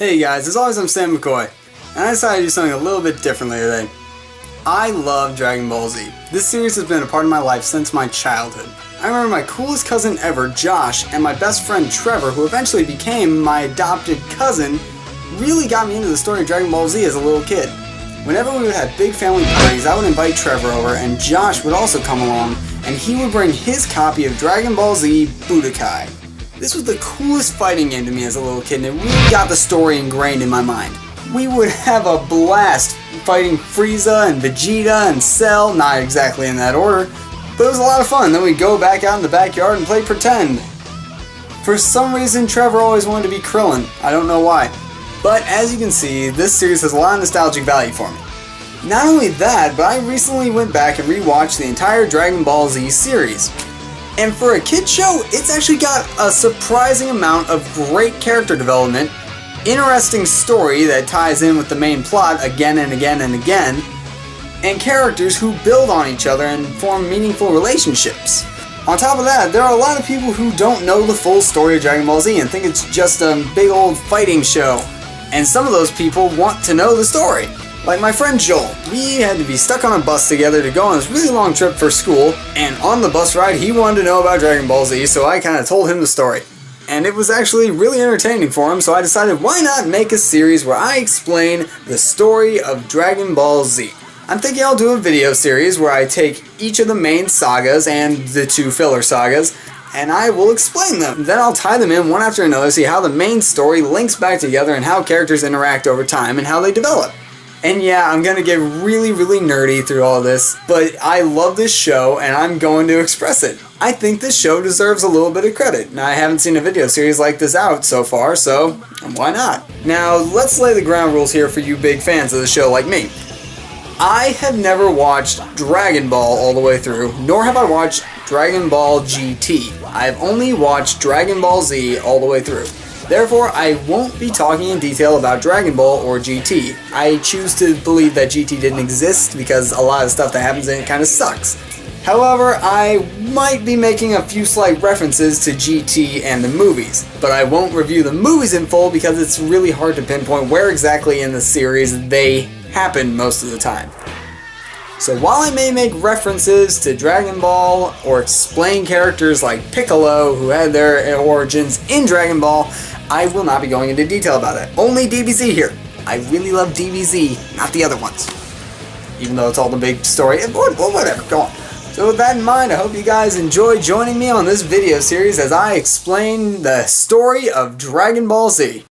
Hey guys, as always I'm Sam McCoy, and I decided to do something a little bit differently today. I love Dragon Ball Z. This series has been a part of my life since my childhood. I remember my coolest cousin ever, Josh, and my best friend Trevor, who eventually became my adopted cousin, really got me into the story of Dragon Ball Z as a little kid. Whenever we would have big family parties, I would invite Trevor over, and Josh would also come along, and he would bring his copy of Dragon Ball Z Budokai. This was the coolest fighting game to me as a little kid, and it really got the story ingrained in my mind. We would have a blast fighting Frieza and Vegeta and Cell, not exactly in that order, but it was a lot of fun. Then we'd go back out in the backyard and play pretend. For some reason, Trevor always wanted to be Krillin. I don't know why. But as you can see, this series has a lot of nostalgic value for me. Not only that, but I recently went back and rewatched the entire Dragon Ball Z series. And for a kid's show, it's actually got a surprising amount of great character development, interesting story that ties in with the main plot again and again and again, and characters who build on each other and form meaningful relationships. On top of that, there are a lot of people who don't know the full story of Dragon Ball Z and think it's just a big old fighting show. And some of those people want to know the story. Like my friend Joel. We had to be stuck on a bus together to go on this really long trip for school, and on the bus ride he wanted to know about Dragon Ball Z, so I kind of told him the story. And it was actually really entertaining for him, so I decided why not make a series where I explain the story of Dragon Ball Z. I'm thinking I'll do a video series where I take each of the main sagas and the two filler sagas, and I will explain them. Then I'll tie them in one after another, see how the main story links back together and how characters interact over time and how they develop. And yeah, I'm gonna get really nerdy through all this, but I love this show and I'm going to express it. I think this show deserves a little bit of credit. Now, I haven't seen a video series like this out so far, so why not? Now, let's lay the ground rules here for you big fans of the show like me. I have never watched Dragon Ball all the way through, nor have I watched Dragon Ball GT. I have only watched Dragon Ball Z all the way through. Therefore, I won't be talking in detail about Dragon Ball or GT. I choose to believe that GT didn't exist because a lot of stuff that happens in it kind of sucks. However, I might be making a few slight references to GT and the movies, but I won't review the movies in full because it's really hard to pinpoint where exactly in the series they happen most of the time. So while I may make references to Dragon Ball or explain characters like Piccolo who had their origins in Dragon Ball, I will not be going into detail about it. Only DBZ here. I really love DBZ, not the other ones. Even though it's all the big story. Well, whatever, go on. So with that in mind, I hope you guys enjoy joining me on this video series as I explain the story of Dragon Ball Z.